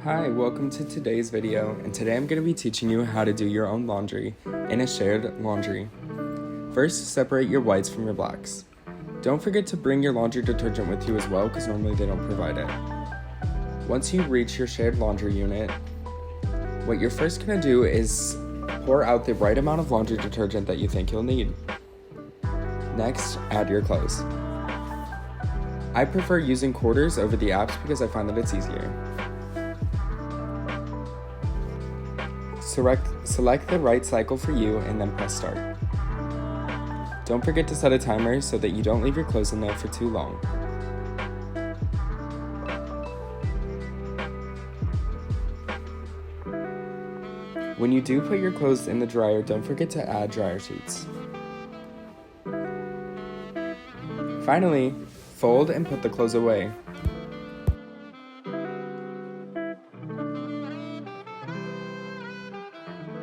Hi, welcome to today's video, and today I'm going to be teaching you how to do your own laundry in a shared laundry. First, separate your whites from your blacks. Don't forget to bring your laundry detergent with you as well, because normally they don't provide it. Once you reach your shared laundry unit, what you're first going to do is pour out the right amount of laundry detergent that you think you'll need. Next, add your clothes. I prefer using quarters over the apps because I find that it's easier. Select the right cycle for you and then press start. Don't forget to set a timer so that you don't leave your clothes in there for too long. When you do put your clothes in the dryer, don't forget to add dryer sheets. Finally, fold and put the clothes away.